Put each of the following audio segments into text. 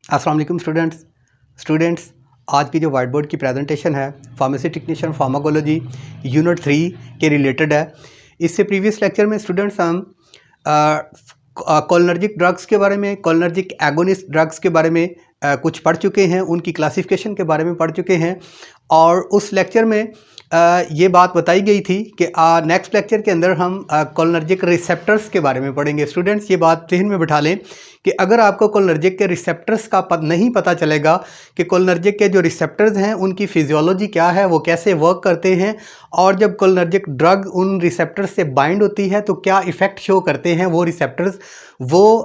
अस्सलाम वालेकुम स्टूडेंट्स आज की जो वाइट बोर्ड की प्रेजेंटेशन है फार्मेसी टेक्नीशियन फार्माकोलॉजी यूनिट 3 के रिलेटेड है। इससे प्रीवियस लेक्चर में स्टूडेंट्स हम कोलिनर्जिक ड्रग्स के बारे में, कोलिनर्जिक एगोनिस्ट ड्रग्स के बारे में कुछ पढ़ चुके हैं, उनकी क्लासिफिकेशन के बारे में पढ़ चुके हैं। और उस लेक्चर में ये बात बताई गई थी कि नेक्स्ट लेक्चर के अंदर हम कोलिनर्जिक रिसेप्टर्स के बारे में पढ़ेंगे। स्टूडेंट्स ये बात जहन में बिठा लें कि अगर आपको कोलिनर्जिक के रिसेप्टर्स का नहीं पता चलेगा कि कोलिनर्जिक के जो रिसेप्टर्स हैं उनकी फिजियोलॉजी क्या है, वो कैसे वर्क करते हैं, और जब कोलिनर्जिक ड्रग उन रिसेप्टर्स से बाइंड होती है तो क्या इफ़ेक्ट शो करते हैं वो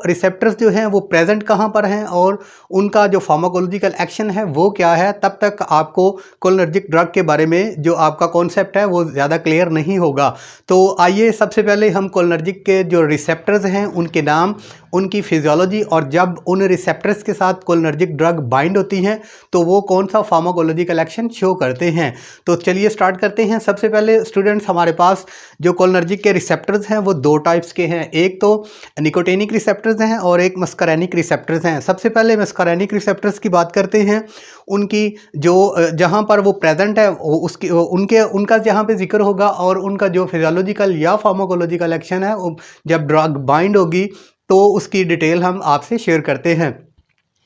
रिसेप्टर्स जो हैं वो प्रेजेंट कहाँ पर हैं और उनका जो फार्माकोलॉजिकल एक्शन है वो क्या है, तब तक आपको कोलिनर्जिक ड्रग के बारे में जो आपका कॉन्सेप्ट है वो ज़्यादा क्लियर नहीं होगा। तो आइए सबसे पहले हम कोलिनर्जिक के जो रिसेप्टर्स हैं उनके नाम, उनकी फिजियोलॉजी, और जब उन रिसेप्टर्स के साथ कोलिनर्जिक ड्रग बाइंड होती हैं तो वो कौन सा फार्माकोलॉजिकल एक्शन शो करते हैं। तो चलिए स्टार्ट करते हैं। सबसे पहले स्टूडेंट्स हमारे पास जो कोलिनर्जिक के रिसेप्टर्स हैं वो दो टाइप्स के हैं, एक तो निकोटिनिक रिसेप्टर्स हैं और एक मस्करैनिक रिसेप्टर्स हैं। सबसे पहले मस्करैनिक रिसेप्टर्स की बात करते हैं। उनकी जो जहाँ पर वो प्रेजेंट है उसकी उनका जहाँ पे जिक्र होगा और उनका जो फिजियोलॉजिकल या फार्माकोलॉजिकल एक्शन है जब ड्रग बाइंड होगी तो उसकी डिटेल हम आपसे शेयर करते हैं।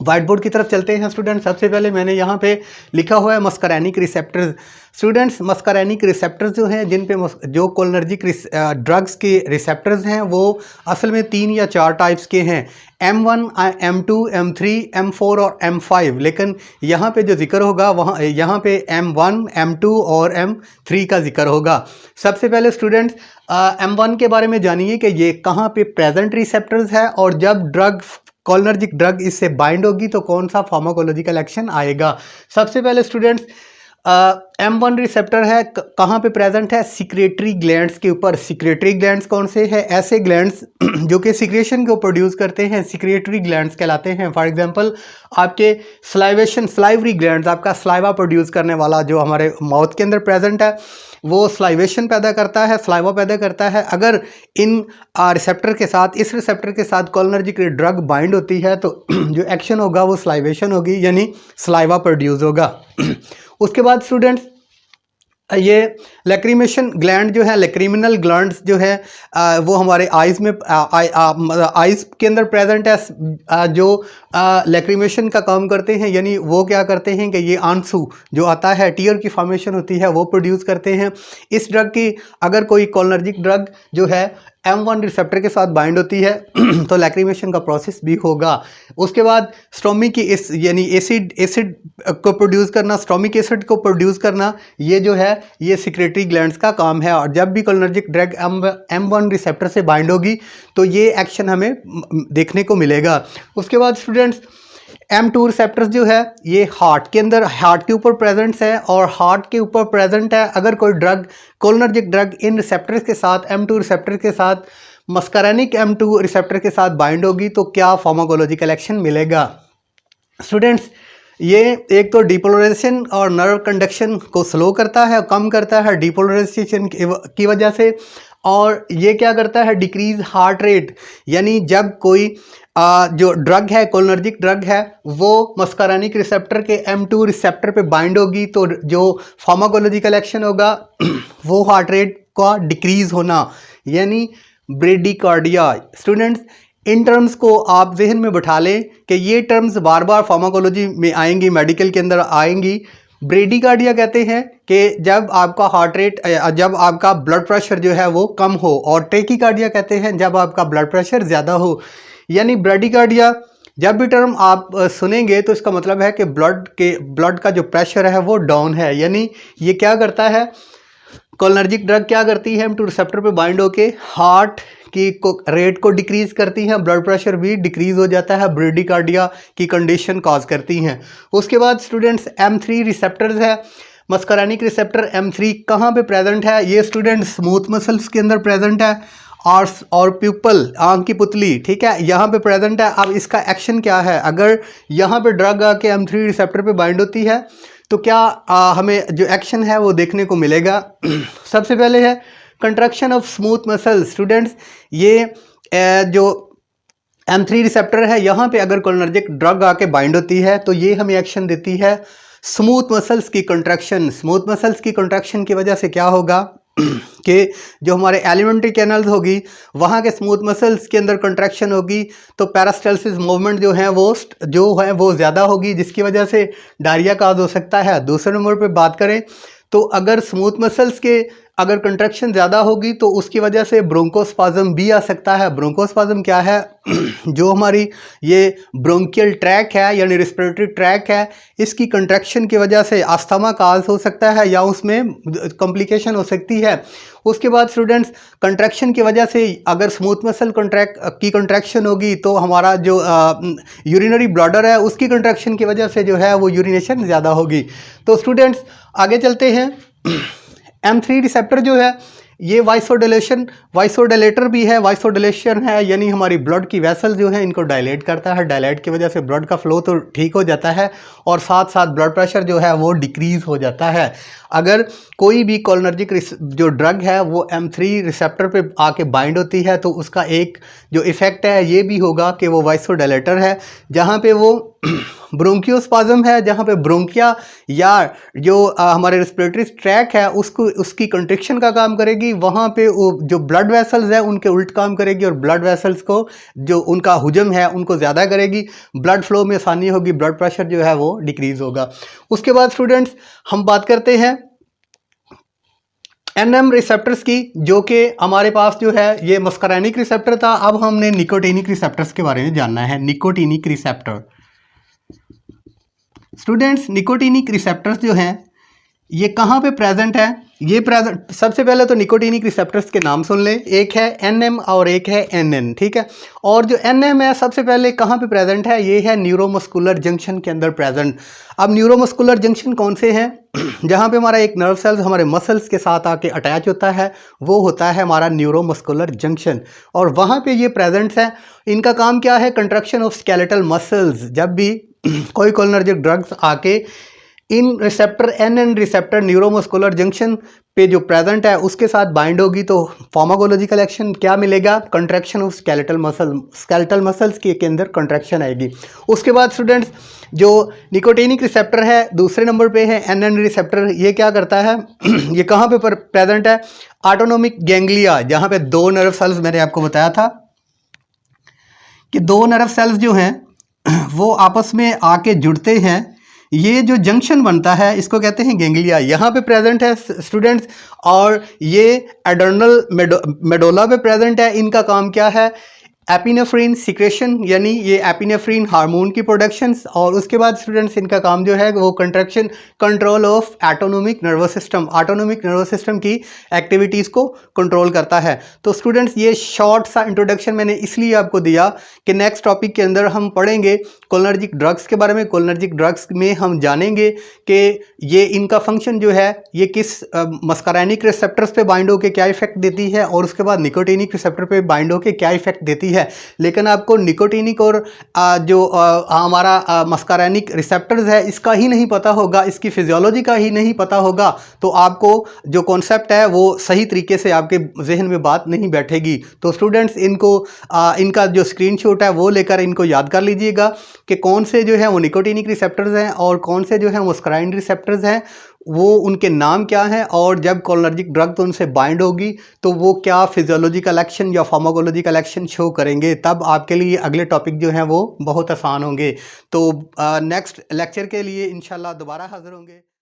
वाइट बोर्ड की तरफ चलते हैं स्टूडेंट। सबसे पहले मैंने यहाँ पे लिखा हुआ है मस्करैनिक रिसेप्टर्स। स्टूडेंट्स मस्करैनिक रिसेप्टर्स जो हैं जिन पे जो कोलिनर्जिक ड्रग्स के रिसेप्टर्स हैं वो असल में 3 या 4 टाइप्स के हैं, M1, M2, M3, M4 और M5। लेकिन यहाँ पे जो जिक्र होगा यहाँ पे M1, M2 और M3 का जिक्र होगा। सबसे पहले स्टूडेंट्स M1 के बारे में जानिए कि ये कहाँ पे प्रेजेंट रिसेप्टर्स है और जब कोलिनर्जिक ड्रग इससे बाइंड होगी तो कौन सा फार्माकोलॉजिकल एक्शन आएगा। सबसे पहले स्टूडेंट्स M1 रिसेप्टर है कहाँ पे प्रेजेंट है, सिक्रेटरी ग्लैंड्स के ऊपर। सिक्रेटरी ग्लैंड्स कौन से हैं, ऐसे ग्लैंड्स जो कि सिक्रेशन को प्रोड्यूस करते हैं, सिक्रेटरी ग्लैंड्स कहलाते हैं। फॉर एग्जांपल आपके स्लाइवरी ग्लैंड्स, आपका स्लाइवा प्रोड्यूस करने वाला जो हमारे माउथ के अंदर प्रेजेंट है वो स्लाइवेशन पैदा करता है, स्लाइवा पैदा करता है। अगर इन रिसेप्टर के साथ, इस रिसेप्टर के साथ कोलिनर्जिक ड्रग बाइंड होती है तो जो एक्शन होगा वो स्लाइवेशन होगी, यानी स्लाइवा प्रोड्यूस होगा। उसके बाद स्टूडेंट्स ये लैक्रिमेशन ग्लैंड जो है, लैक्रिमिनल ग्लैंड्स जो है वो हमारे आइज़ में आइज़ के अंदर प्रेजेंट है, जो लैक्रिमेशन का काम करते हैं, यानी वो क्या करते हैं कि ये आंसू जो आता है, टीयर की फॉर्मेशन होती है, वो प्रोड्यूस करते हैं। इस ड्रग की अगर कोई कोलिनर्जिक ड्रग जो है M1 रिसेप्टर के साथ बाइंड होती है तो लैक्रिमेशन का प्रोसेस भी होगा। उसके बाद स्टोमिक यानी एसिड को प्रोड्यूस करना, स्टोमिक एसिड को प्रोड्यूस करना, ये जो है ये सिक्रेटरी ग्लैंड्स का काम है। और जब भी कोलिनर्जिक ड्रग M1 रिसेप्टर से बाइंड होगी तो ये एक्शन हमें देखने को मिलेगा। उसके बाद स्टूडेंट्स M2 रिसेप्टर्स जो है ये हार्ट के ऊपर प्रेजेंट है, और हार्ट के ऊपर प्रेजेंट है अगर कोई drug, cholinergic drug in receptors के साथ, M2 रिसेप्टर के साथ, मस्करैनिक M2 रिसेप्टर के साथ बाइंड होगी तो क्या फार्माकोलॉजिकल एक्शन मिलेगा। स्टूडेंट्स ये एक तो डिपोलराइजेशन और नर्व कंडक्शन को स्लो करता है, कम करता है डिपोलराइजेशन की वजह से, और ये क्या करता है, डिक्रीज हार्ट रेट, यानी जब कोई जो ड्रग है, कोलिनर्जिक ड्रग है, वो मस्करैनिक रिसेप्टर के M2 रिसेप्टर पे बाइंड होगी तो जो फार्माकोलॉजिकल एक्शन होगा वो हार्ट रेट का डिक्रीज होना, यानी ब्रेडिकार्डिया। स्टूडेंट्स इन टर्म्स को आप जहन में बिठा लें कि ये टर्म्स बार बार फार्माकोलॉजी में आएंगी, मेडिकल के अंदर आएंगी। ब्रेडिकार्डिया कहते हैं कि जब आपका हार्ट रेट, जब आपका ब्लड प्रेशर जो है वो कम हो, और टेकिकार्डिया कहते हैं जब आपका ब्लड प्रेशर ज़्यादा हो। यानी ब्रेडिकार्डिया जब भी टर्म आप सुनेंगे तो इसका मतलब है कि ब्लड का जो प्रेशर है वो डाउन है। यानी ये क्या करता है, कोलिनर्जिक ड्रग क्या करती है, M2 रिसेप्टर पे बाइंड होके हार्ट की रेट को डिक्रीज करती हैं, ब्लड प्रेशर भी डिक्रीज हो जाता है, ब्रेडिकार्डिया की कंडीशन कॉज करती हैं। उसके बाद स्टूडेंट्स M3 रिसेप्टर्स है, मस्करैनिक रिसेप्टर M3 कहाँ पे प्रेजेंट है, ये स्टूडेंट स्मूथ मसल्स के अंदर प्रेजेंट है, और प्यूपल, आंख की पुतली, ठीक है, यहाँ पे प्रेजेंट है। अब इसका एक्शन क्या है, अगर यहाँ पे ड्रग आके M3 रिसेप्टर पे बाइंड होती है तो क्या हमें जो एक्शन है वो देखने को मिलेगा। सबसे पहले है contraction of smooth muscles. Students ये जो M3 रिसेप्टर है, यहाँ पे अगर कोलिनर्जिक ड्रग आके बाइंड होती है तो ये हमें एक्शन देती है स्मूथ मसल्स की कंट्रैक्शन। स्मूथ मसल्स की कंट्रैक्शन की वजह से क्या होगा कि जो हमारे एलिमेंट्री कैनल्स होगी वहाँ के स्मूथ मसल्स के अंदर कंट्रैक्शन होगी, तो पेरिस्टाल्सिस मूवमेंट जो है वो ज़्यादा होगी, जिसकी वजह से डायरिया काज हो सकता है। दूसरे नंबर पे बात करें तो अगर स्मूथ मसल्स के अगर कंट्रैक्शन ज़्यादा होगी तो उसकी वजह से ब्रोंकोस्पाज्म भी आ सकता है। ब्रोंकोस्पाज्म क्या है जो हमारी ये ब्रोंकियल ट्रैक है यानी रिस्पिरेटरी ट्रैक है, इसकी कंट्रैक्शन की वजह से अस्थमा काज हो सकता है या उसमें कॉम्प्लिकेशन हो सकती है। उसके बाद स्टूडेंट्स, कंट्रैक्शन की वजह से अगर स्मूथ मसल कंट्रैक्शन होगी तो हमारा जो यूरिनरी ब्लैडर है उसकी कंट्रैक्शन की वजह से जो है वो यूरिनेशन ज़्यादा होगी। तो स्टूडेंट्स आगे चलते हैं। M3 रिसेप्टर जो है ये वाइसोडिलेटर भी है। वाइसोडिलेशन है यानी हमारी ब्लड की वेसल जो है इनको डायलेट करता है। डायलेट की वजह से ब्लड का फ्लो तो ठीक हो जाता है और साथ साथ ब्लड प्रेशर जो है वो डिक्रीज़ हो जाता है। अगर कोई भी कोलिनर्जिक जो ड्रग है वो M3 रिसेप्टर पे आके बाइंड होती है तो उसका एक जो इफ़ेक्ट है ये भी होगा कि वो वाइसोडिलेटर है, जहाँ पे वो ब्रोंकियोस्पाज्म है, जहाँ पे ब्रोंकिया या जो हमारे रेस्पिरेटरी ट्रैक है उसकी कंट्रिक्शन का काम करेगी। वहाँ पे वो जो ब्लड वेसल्स है उनके उल्ट काम करेगी और ब्लड वेसल्स को जो उनका हुजम है उनको ज़्यादा करेगी, ब्लड फ्लो में आसानी होगी, ब्लड प्रेशर जो है वो डिक्रीज़ होगा। उसके बाद स्टूडेंट्स हम बात करते हैं NM रिसेप्टर्स की, जो कि हमारे पास जो है ये मस्करैनिक रिसेप्टर था। अब हमने निकोटिनिक रिसेप्टर्स के बारे में जानना है। Nicotinic receptor students, nicotinic receptors जो हैं ये कहाँ पे प्रेजेंट है? ये प्रेजेंट, सबसे पहले तो निकोटिनिक रिसेप्टर्स के नाम सुन लें, एक है NM और एक है NN, ठीक है। और जो NM है सबसे पहले कहाँ पे प्रेजेंट है? ये है न्यूरोमस्कुलर जंक्शन के अंदर प्रेजेंट। अब न्यूरोमस्कुलर जंक्शन कौन से हैं? जहाँ पे हमारा एक नर्व सेल्स हमारे मसल्स के साथ आके अटैच होता है वो होता है हमारा न्यूरोमस्कुलर जंक्शन, और वहाँ पे ये प्रेजेंट्स हैं। इनका काम क्या है? Contraction of skeletal muscles. जब भी कोई कोलिनर्जिक ड्रग्स आके इन receptor NN receptor neuromuscular junction पे जो प्रेजेंट है उसके साथ बाइंड होगी तो फार्माकोलॉजिकल एक्शन क्या मिलेगा? कंट्रैक्शन ऑफ स्केलेटल मसल्स के अंदर कंट्रैक्शन आएगी। उसके बाद स्टूडेंट्स जो निकोटिनिक रिसेप्टर है दूसरे नंबर पे है NN रिसेप्टर। ये क्या करता है? ये कहाँ पे प्रेजेंट है? ऑटोनोमिक गैंग्लिया, जहाँ पे दो नर्व सेल्स, मैंने आपको बताया था कि दो नर्व सेल्स जो हैं वो आपस में आके जुड़ते हैं, ये जो जंक्शन बनता है इसको कहते हैं गैंग्लिया, यहाँ पे प्रेजेंट है स्टूडेंट्स। और ये एडर्नल मेडोला पे प्रेजेंट है। इनका काम क्या है? एपिनेफ्रिन सिक्रेशन, यानी ये एपिनेफ्रिन हार्मोन की प्रोडक्शंस। और उसके बाद स्टूडेंट्स इनका काम जो है वो control of autonomic nervous system, autonomic nervous system की एक्टिविटीज़ को कंट्रोल करता है। तो स्टूडेंट्स ये शॉर्ट सा इंट्रोडक्शन मैंने इसलिए आपको दिया कि नेक्स्ट टॉपिक के अंदर हम पढ़ेंगे कोलिनर्जिक ड्रग्स के बारे में। कोलिनर्जिक ड्रग्स में हम जानेंगे कि ये इनका फंक्शन जो है ये किस मस्करैनिक रिसेप्टर्स पे बाइंड होकर क्या इफेक्ट देती है और उसके बाद निकोटिनिक रिसेप्टर पे बाइंड होकर क्या इफेक्ट देती है। लेकिन आपको निकोटिनिक और जो हमारा मस्करैनिक रिसेप्टर्स है इसका ही नहीं पता होगा, इसकी फिजियोलॉजी का ही नहीं पता होगा, तो आपको जो कॉन्सेप्ट है वो सही तरीके से आपके जहन में बात नहीं बैठेगी। तो स्टूडेंट्स इनको इनका जो स्क्रीनशॉट है वो लेकर इनको याद कर लीजिएगा कि कौन से जो है वो निकोटिनिक रिसेप्टर्स हैं और कौन से जो है मस्करैनिक रिसेप्टर्स हैं, वो उनके नाम क्या हैं, और जब कोलिनर्जिक ड्रग तो उनसे बाइंड होगी तो वो क्या फिजियोलॉजिकल एक्शन या फार्माकोलॉजिकल एक्शन शो करेंगे। तब आपके लिए अगले टॉपिक जो हैं वो बहुत आसान होंगे। तो नेक्स्ट लेक्चर के लिए इंशाल्लाह दोबारा हाजिर होंगे।